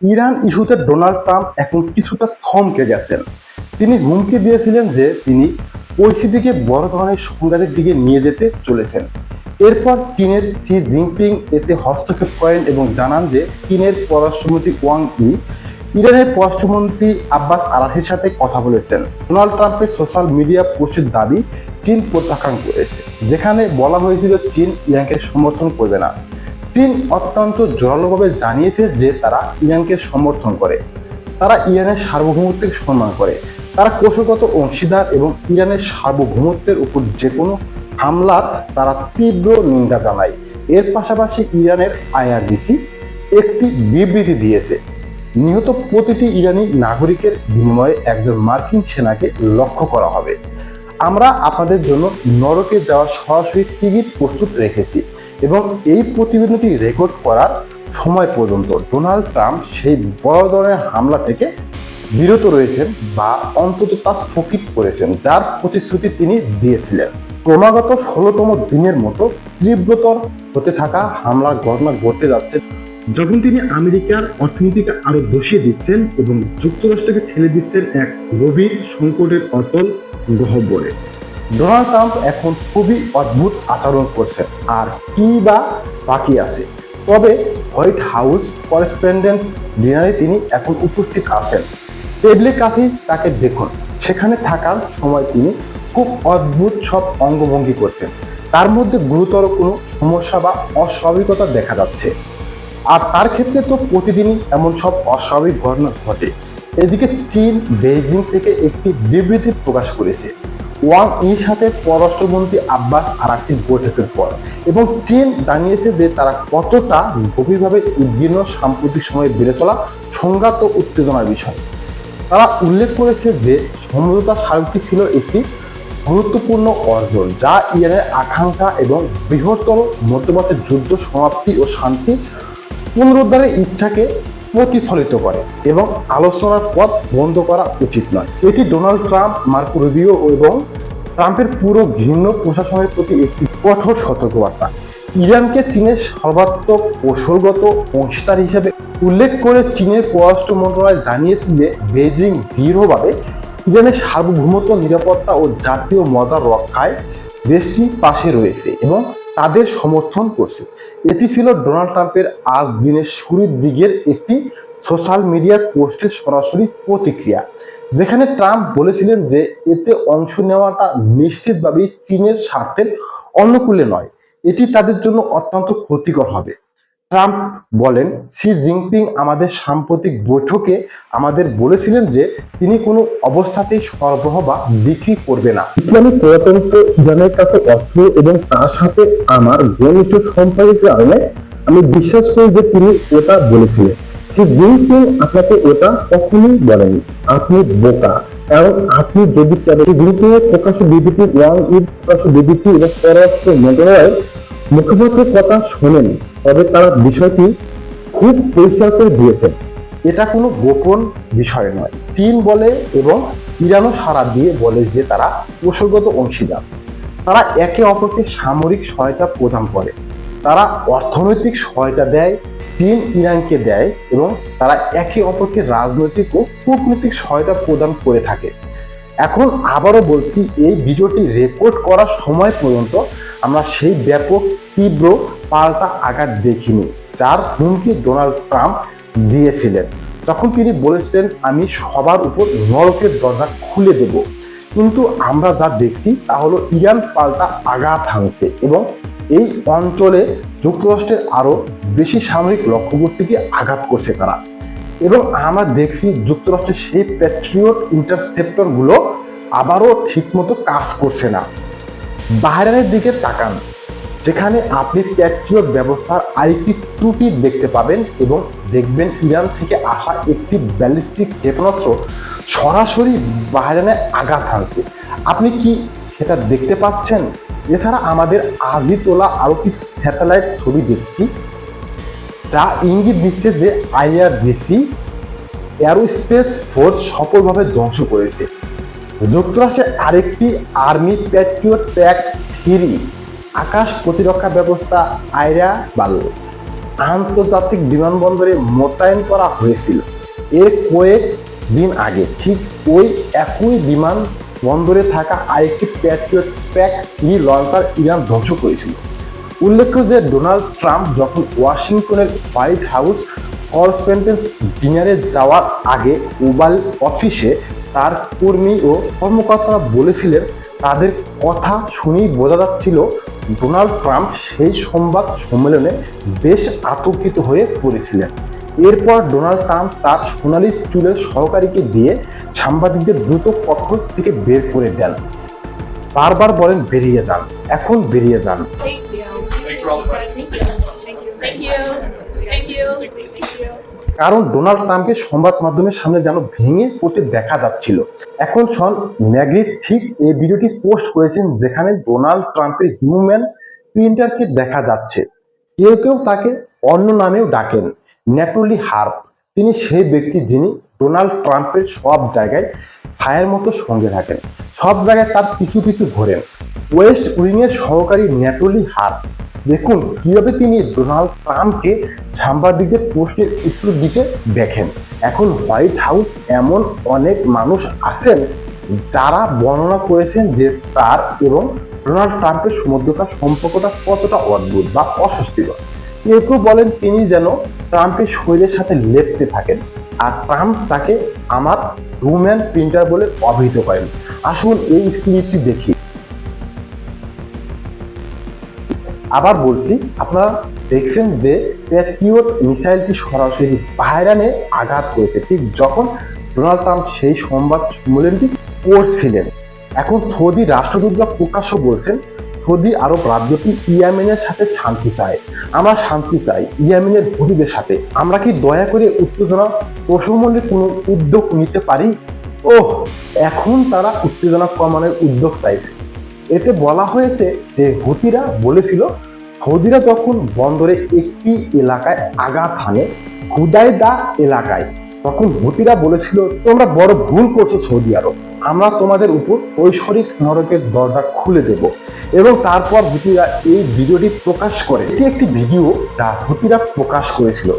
Iran ইস্যুতে Donald Trump এখন কিছুটা থমকে গেছেন। তিনি হুমকি দিয়েছিলেন যে তিনি পরিস্থিতিকে বড় ধরনের সংঘাতের দিকে নিয়ে যেতে চলেছেন। এরপর চীনের শি জিনপিং এতে হস্তক্ষেপ করেন এবং জানান যে চীনের পররাষ্ট্রমন্ত্রী ওয়াং ই ইরানের পররাষ্ট্রমন্ত্রী আব্বাস আরাঘচির সাথে কথা বলেছেন। ডোনাল্ড ট্রাম্পের সোশ্যাল মিডিয়া পোস্টের দাবি চীন প্রত্যাখ্যান করেছে, যেখানে বলা হয়েছিল চীন ইরানকে সমর্থন করবে না। চীন অত্যন্ত জোরালোভাবে জানিয়েছে যে তারা ইরানকে সমর্থন করে, তারা ইরানের সার্বভৌমত্বকে সম্মান করে, তারা কৌশলগত অংশীদার এবং ইরানের সার্বভৌমত্বের উপর যে কোনো হামলার তারা তীব্র নিন্দা জানায়। এর পাশাপাশি ইরানের আইআরজিসি একটি বিবৃতি দিয়েছে, নিহত প্রতিটি ইরানি নাগরিকের বিনিময়ে একজন মার্কিন সেনাকে লক্ষ্য করা হবে। আমরা আপনাদের জন্য নরকে যাওয়ার সরাসরি টিকিট প্রস্তুত রেখেছি এবং এই প্রতিবেদনটি রেকর্ড করার সময় পর্যন্ত ডোনাল্ড ট্রাম্প সেই বড় ধরনের হামলা থেকে বিরত রয়েছেন বা অন্তত তা স্থগিত করেছেন, যার প্রতিশ্রুতি তিনি দিয়েছিলেন। ক্রমাগত 16তম দিনের মতো তীব্রতর হতে থাকা হামলার ঘটনা ঘটতে যাচ্ছে, যখন তিনি আমেরিকার অর্থনীতিকে আরো ধসিয়ে দিচ্ছেন এবং যুক্তরাষ্ট্রকে ঠেলে দিচ্ছেন এক গভীর সংকটের অতল গহ্বরে। ডোনাল্ড ট্রাম্প এখন খুবই অদ্ভুত আচরণ করছেন, আর কি বা বাকি আছে। তবে হোয়াইট হাউস করেসপন্ডেন্স ডিনারে তিনি এখন উপস্থিত আছেন। টেবিলের কাছেই তাকে দেখুন, সেখানে থাকার সময় তিনি খুব অদ্ভুত সব অঙ্গভঙ্গি করছেন। তার মধ্যে গুরুতর কোনো সমস্যা বা অস্বাভাবিকতা দেখা যাচ্ছে, আর তার ক্ষেত্রে তো প্রতিদিনই এমন সব অস্বাভাবিক ঘটনা ঘটে। এদিকে চীন বেইজিং থেকে একটি বিবৃতি প্রকাশ করেছে ওয়াং ইর সাথে পররাষ্ট্রমন্ত্রী আব্বাস আরাঘচির বৈঠকের পর, এবং চীন জানিয়েছে যে তারা কতটা গভীরভাবে উদ্বিগ্ন সাম্প্রতিক সময়ে বেড়ে চলা সংঘাত ও উত্তেজনার বিষয়। তারা উল্লেখ করেছে যে সমঝোতা স্মারকটি ছিল একটি গুরুত্বপূর্ণ অর্জন, যা ইরানের আকাঙ্ক্ষা এবং বৃহত্তর মধ্যপ্রাচ্যের যুদ্ধ সমাপ্তি ও শান্তি পুনরুদ্ধারের ইচ্ছাকে প্রতিফলিত করে এবং আলোচনার পথ বন্ধ করা উচিত নয়। এটি ডোনাল্ড ট্রাম্প, মার্কো রুবিও এবং ট্রাম্পের পুরো ঘৃণ্য প্রশাসনের প্রতি একটি কঠোর সতর্কবার্তা। ইরানকে চীনের সর্বাত্মক কৌশলগত অংশীদার হিসেবে উল্লেখ করে চীনের পররাষ্ট্র মন্ত্রণালয় জানিয়েছে যে বেইজিং দৃঢ়ভাবে ইরানের সার্বভৌমত্ব, নিরাপত্তা ও জাতীয় মর্যাদা রক্ষায় দেশটির পাশে রয়েছে এবং তাদের সমর্থন করছে। এটি ছিল ডোনাল্ড ট্রাম্পের আজ দিনের শুরুর দিকের একটি সোশ্যাল মিডিয়ার পোস্টের সরাসরি প্রতিক্রিয়া, যেখানে ট্রাম্প বলেছিলেন যে এতে অংশ নেওয়াটা নিশ্চিতভাবেই চীনের স্বার্থের অনুকূলে নয়, এটি তাদের জন্য অত্যন্ত ক্ষতিকর হবে। ট্রাম্প বলেন, শি জিনপিং আমাদের সাম্প্রতিক বৈঠকে আমাদের বলেছিলেন যে তিনি কোনো অবস্থাতেই সরবরাহ বা বিক্রি করবে না। ইসলামিক প্রজাতন্ত্র ইরানের কাছে অস্ত্র এবং তার সাথে আমার ঘনিষ্ঠ সম্পর্কের কারণে আমি বিশ্বাস করি যে তিনি এটা বলেছিলেন। শি জিনপিং আপনাকে এটা কখনোই বলেনি, আপনি বোকা। কারণ আপনি যদি জিনপিং এর প্রকাশ্য বিবৃতি, ওয়াং ইর প্রকাশ্য বিবৃতি এবং পররাষ্ট্র মন্ত্রণালয়ের মুখপাত্রের কথা শোনেন, তবে তারা বিষয়টি খুব পরিষ্কার করে দিয়েছেন, এটা কোনো গোপন বিষয় নয়। চীন বলে এবং ইরানও সাড়া দিয়ে বলে যে তারা কৌশলগত অংশীদার। তারা একে অপরকে সামরিক সহায়তা প্রদান করে, তারা অর্থনৈতিক সহায়তা দেয়, চীন ইরানকে দেয়, এবং তারা একে অপরকে রাজনৈতিক ও কূটনৈতিক সহায়তা প্রদান করে থাকে। এখন আবারও বলছি, এই ভিডিওটি রেকর্ড করার সময় পর্যন্ত আমরা সেই ব্যাপক তীব্র পাল্টা আঘাত দেখিনি যার হুমকি ডোনাল্ড ট্রাম্প দিয়েছিলেন। তখন তিনি বলেছিলেন, আমি সবার উপর নরকের দরজা খুলে দেব। কিন্তু আমরা যা দেখছি তা হলো ইরান পাল্টা আঘাত হানছে এবং এই অঞ্চলে যুক্তরাষ্ট্রের আরো বেশি সামরিক লক্ষ্যবস্তুকে আঘাত করছে তারা। এবং আমরা দেখছি যুক্তরাষ্ট্রের সেই প্যাট্রিয়ট ইন্টারসেপ্টর গুলো আবারও ঠিকমতো কাজ করছে না। বাহরাইনের দিকে তাকান, যেখানে আপনি প্যাট্রিয়ট ব্যবস্থার আরেকটি ত্রুটি দেখতে পাবেন এবং দেখবেন ইরান থেকে আসা একটি ব্যালিস্টিক ক্ষেপণাস্ত্র সরাসরি বাহরাইনে আঘাত হানছে। আপনি কি সেটা দেখতে পাচ্ছেন? এছাড়া আমাদের আজই তোলা আরো কিছু স্যাটেলাইট ছবি দেখছি, যা ইঙ্গিত দিচ্ছে যে আইআরজিসি এরোস্পেস ফোর্স সফলভাবে ধ্বংস করেছে যুক্তরাষ্ট্রের আরেকটি আর্মি প্যাট্রিয়ট প্যাক 3 আকাশ প্রতিরক্ষা ব্যবস্থা আইরাবাল। আন্তর্জাতিক বিমানবন্দরে মোতায়েন করা হয়েছিল। এর কয়েক দিন আগে ঠিক ওই একই বিমানবন্দরে থাকা আরেকটি প্যাট্রিয়ট প্যাক-3 লঞ্চার ইরান ধ্বংস করেছিল। উল্লেখ্য যে ডোনাল্ড ট্রাম্প যখন ওয়াশিংটনের হোয়াইট হাউস করেসপন্ডেন্স ডিনারে যাওয়ার আগে ওভাল অফিসে তার কর্মী ও কর্মকর্তারা বলেছিলেন, তাদের কথা শুনেই বোঝা যাচ্ছিল ডোনাল্ড ট্রাম্প সেই সংবাদ সম্মেলনে বেশ আতঙ্কিত হয়ে পড়েছিলেন। এরপর ডোনাল্ড ট্রাম্প তার সোনালি চুলের সহকারীকে দিয়ে সাংবাদিকদের দ্রুত কক্ষ থেকে বের করে দেন। বারবার বলেন বেরিয়ে যান, এখন বেরিয়ে যান। কারণ ডোনাল্ড ট্রাম্পকে সংবাদ মাধ্যমের সামনে যেন ভেঙে পড়তে দেখা যাচ্ছিল। এখন শন ম্যাকগ্রিথ ঠিক এই ভিডিওটি পোস্ট করেছেন যেখানে ডোনাল্ড ট্রাম্পের হিউম্যান প্রিন্টারকে দেখা যাচ্ছে। কেউ কেউ তাকে অন্য নামেও ডাকেন, ন্যাটালি হার্প। তিনি সেই ব্যক্তি যিনি ডোনাল্ড ট্রাম্পের সব জায়গায় ছায়ের মতো সঙ্গে থাকেন, সব জায়গায় তার পিছু পিছু ঘোরেন। ওয়েস্ট উইংয়ের সহকারী ন্যাটালি হার্প দেখুন কিভাবে তিনি ডোনাল্ড ট্রাম্পকে সাংবাদিকদের প্রশ্নের উত্তর দিতে দেখেন। এখন হোয়াইট হাউস এমন অনেক মানুষ আছেন যারা বর্ণনা করেছেন যে তার এবং ডোনাল্ড ট্রাম্পের মধ্যকার সম্পর্কটা কতটা অদ্ভুত বা অস্বস্তিকর। কেউ কেউ বলেন তিনি যেন ট্রাম্পের শরীরের সাথে লেপতে থাকেন, আর ট্রাম্প তাকে আমার হিউম্যান প্রিন্টার বলে অভিহিত করেন। আসুন এই স্ক্রিপ্টটি দেখি। আবার বলছি, আপনারা দেখছেন যে প্যাট্রিয়ট মিসাইলটি সরাসরি বাহরাইনে আঘাত করেছে ঠিক যখন ডোনাল্ড ট্রাম্প সেই সংবাদ সম্মেলনটি করছিলেন। এখন সৌদি রাষ্ট্রদূতরা প্রকাশ্য বলছেন সৌদি আরব রাজ্যটি ইয়েমেনের সাথে শান্তি চায়। আমরা শান্তি চাই ইয়েমেনের হুতিদের সাথে। আমরা কি দয়া করে উত্তেজনা প্রশমনের কোনো উদ্যোগ নিতে পারি? এখন তারা উত্তেজনা কমানোর উদ্যোগ চাইছে। এতে বলা হয়েছে যে হুতিরা বলেছিল সৌদিরা যখন বন্দরে একটি এলাকায় আঘাত হানে হুদাইদা এলাকায়, তখন হুতিরা বলেছিল তোমরা বড় ভুল করছো সৌদি আরব, আমরা তোমাদের উপর ঐশ্বরিক নরকের দরজা খুলে দেব। এবং তারপর হুতিরা এই ভিডিওটি প্রকাশ করে। এটি একটি ভিডিও যা হুতিরা প্রকাশ করেছিল,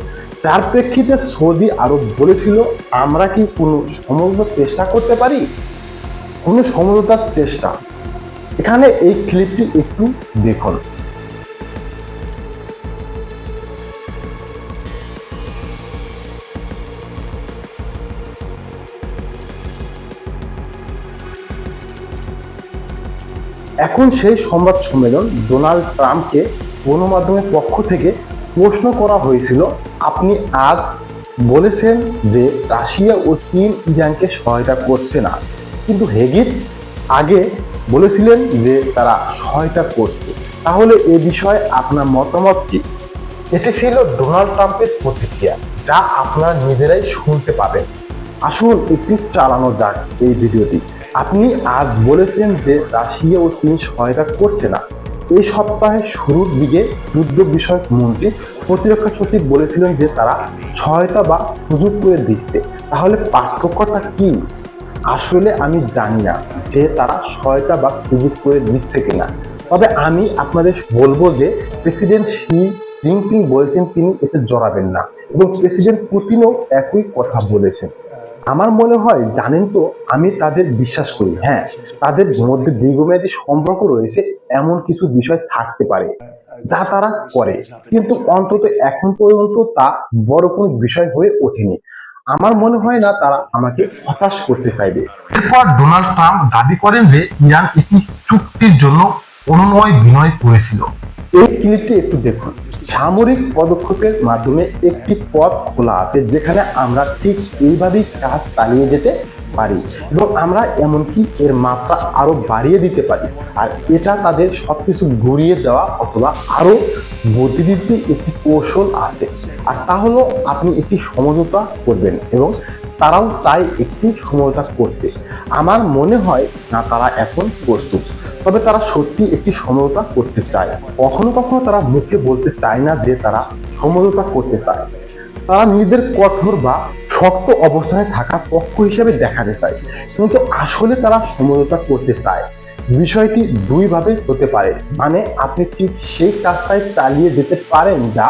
যার প্রেক্ষিতে সৌদি আরব বলেছিল আমরা কি কোনো সমঝোতার চেষ্টা করতে পারি, কোনো সমঝোতার চেষ্টা। এখানে এই ক্লিপটি একটু দেখুন। এখন সেই সংবাদ সম্মেলন ডোনাল্ড ট্রাম্পকে গণমাধ্যমের পক্ষ থেকে প্রশ্ন করা হয়েছিল, আপনি আজ বলেছেন যে রাশিয়া ও চীন ইরানকে সহায়তা করছে না, কিন্তু হেগিত আগে বলেছিলেন যে তারা সহায়তা করছে, তাহলে এ বিষয়ে আপনার মতামত কি? এটি ছিল ডোনাল্ড ট্রাম্পের প্রতিক্রিয়া, যা আপনারা নিজেরাই শুনতে পাবেন। আসুন একটু চালানো যাক এই ভিডিওটি। আপনি আজ বলেছেন যে রাশিয়া ও চীন সহায়তা করছে না। এই সপ্তাহের শুরুর দিকে যুদ্ধ বিষয়ক মন্ত্রী প্রতিরক্ষা সচিব বলেছিলেন যে তারা সহায়তা বা সুযোগ করে দিচ্ছে। তাহলে পার্থক্যটা কি? আসলে আমি জানি না যে তারা সহায়তা বা সুযোগ করে দিচ্ছে কিনা, তবে আমি আপনাদের বলবো যে প্রেসিডেন্ট শি জিনপিং বলেছেন তিনি এতে জড়াবেন না, এবং প্রেসিডেন্ট পুতিনও একই কথা বলেছেন। আমার মনে হয় জানেন তো, আমি তাদের বিশ্বাস করি। হ্যাঁ, তাদের মধ্যে দীর্ঘমেয়াদী সম্পর্ক রয়েছে, এমন কিছু বিষয় থাকতে পারে যা তারা করে, কিন্তু অন্তত এখন পর্যন্ত তা বড় কোনো বিষয় হয়ে ওঠেনি। আমার মনে হয় না তারা আমাকে হতাশ করতে চাইবে। এরপর ডোনাল্ড ট্রাম্প দাবি করেন যে ইরান একটি চুক্তির জন্য অনুনয় বিনয় করেছিল। এই ক্লিপটি একটু দেখুন। সামরিক পদক্ষেপের মাধ্যমে একটি পথ খোলা আছে যেখানে আমরা ঠিক এইভাবেই কাজ চালিয়ে যেতে পারি, এবং আমরা এমনকি এর মাত্রা আরো বাড়িয়ে দিতে পারি। আর এটা তাদের সবকিছু ঘুরিয়ে দেওয়া অথবা আরো বুদ্ধিবৃত্তি একটি কৌশল আছে, আর তা হলো আপনি একটি সমঝোতা করবেন, এবং তারাও চায় একটি সমঝোতা করতে। আমার মনে হয় না তারা এখন প্রস্তুত, তবে তারা সত্যি একটি সমঝোতা করতে চায়। কখনো কখনো তারা মুখে বলতে চায় না যে তারা সমঝোতা করতে চায়, তারা নিজেদের কঠোর বা শক্ত অবস্থানে থাকা পক্ষ হিসেবে দেখাতে চায়, কিন্তু আসলে তারা সমঝোতা করতে চায়। বিষয়টি দুইভাবে হতে পারে, মানে আপনি ঠিক সেই কাজটাই চালিয়ে যেতে পারেন যা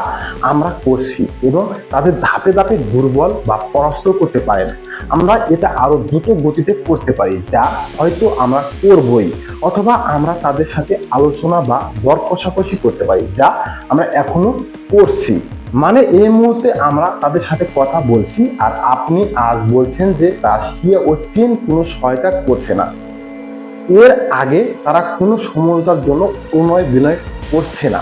আমরা করছি এবং তাদের ধাপে ধাপে দুর্বল বা পরাস্ত করতে পারেন। আমরা এটা আরো দ্রুত গতিতে করতে পারি যা হয়তো আমরা করবই, অথবা আমরা তাদের সাথে আলোচনা বা দর কষাকষি করতে পারি যা আমরা এখনো করছি। মানে এই মুহূর্তে আমরা তাদের সাথে কথা বলছি আর আপনি আজ বলছেন যে রাশিয়া ও চীন কোনো সহায়তা করছে না, এর আগে তারা কোনো সমঝোতার জন্য প্রণয় বিনয় করছে না।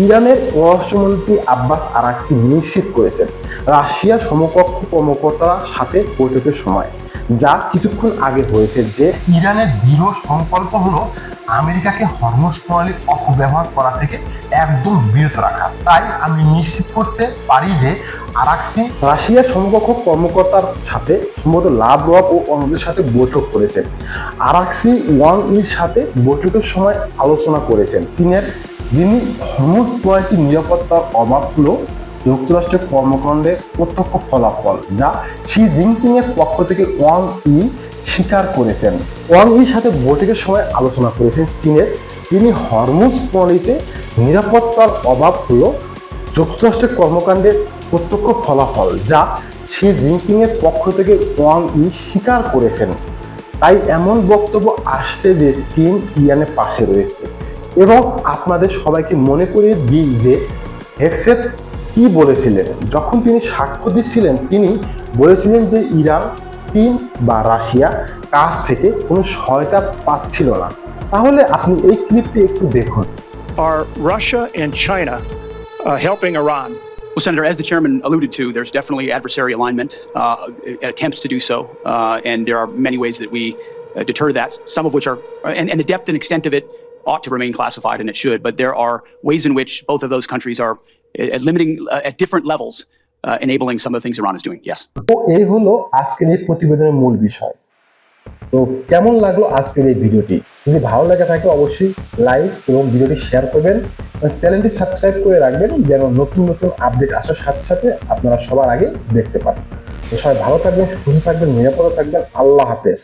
ইরানের পররাষ্ট্রমন্ত্রী আব্বাস আরাকচি নিশ্চিত করেছেন রাশিয়ার সমকক্ষ কর্মকর্তার সাথে বৈঠকের সময়, যা কিছুক্ষণ আগে হয়েছে, যে ইরানের দৃঢ় সংকল্প হলো আমেরিকাকে হরমুজ প্রণালীর অপব্যবহার করা থেকে একদম বিরত রাখা। তাই আমি নিশ্চিত করতে পারি যে আরাকচি রাশিয়ার সমকক্ষ কর্মকর্তার সাথে সম্ভবত লাভরভ ও অন্যদের সাথে বৈঠক করেছেন। আরাকচি ওয়াং ইর সাথে বৈঠকের সময় আলোচনা করেছেন চীনের, যিনি হরমুজ প্রণালীর নিরাপত্তার অভাব হলো যুক্তরাষ্ট্রের কর্মকাণ্ডের প্রত্যক্ষ ফলাফল, যা শি জিনপিং এর পক্ষ থেকে ওয়াং ই স্বীকার করেছেন। ওয়াং ইর সাথে বৈঠকের সময় আলোচনা করেছেন চীনের, তিনি হরমুজ প্রণালীতে নিরাপত্তার অভাব হলো যুক্তরাষ্ট্রের কর্মকাণ্ডের প্রত্যক্ষ ফলাফল, যা শি জিনপিং এর পক্ষ থেকে ওয়াং ই স্বীকার করেছেন। তাই এমন বক্তব্য আসছে যে চীন ইরানের পাশে রয়েছে। এবং আপনাদের সবাইকে মনে করিয়ে দিই যে হেক্সেট কি বলেছিলেন যখন তিনি সাক্ষ্য দিচ্ছিলেন। তিনি বলেছিলেন যে ইরান, চীন বা রাশিয়া কাছ থেকে কোনো সহায়তা পাচ্ছিল না। তাহলে আপনি এই ক্লিপটি একটু দেখুন। Are Russia and China helping Iran? Well, Senator, as the chairman alluded to, there's definitely adversary alignment, attempts to do so, and there are many ways that we deter that, some of which are, and the depth and extent of it ought to remain classified, and it should, but there are ways in which both of those countries are limiting at different levels, enabling some of the things Iran is doing, yes. তো এই হলো আজকের এই প্রতিবেদনের মূল বিষয়। তো কেমন লাগলো আজকের এই ভিডিওটি? যদি ভালো লাগে থাকে অবশ্যই লাইক এবং ভিডিওটি শেয়ার করবেন, চ্যানেলটি সাবস্ক্রাইব করে রাখবেন যেন নতুন নতুন আপডেট আসার সাথে সাথে আপনারা সবার আগে দেখতে পান। তো সবাই ভালো থাকবেন, সুস্থ থাকবেন, নিরাপদে থাকবেন। আল্লাহ হাফেজ।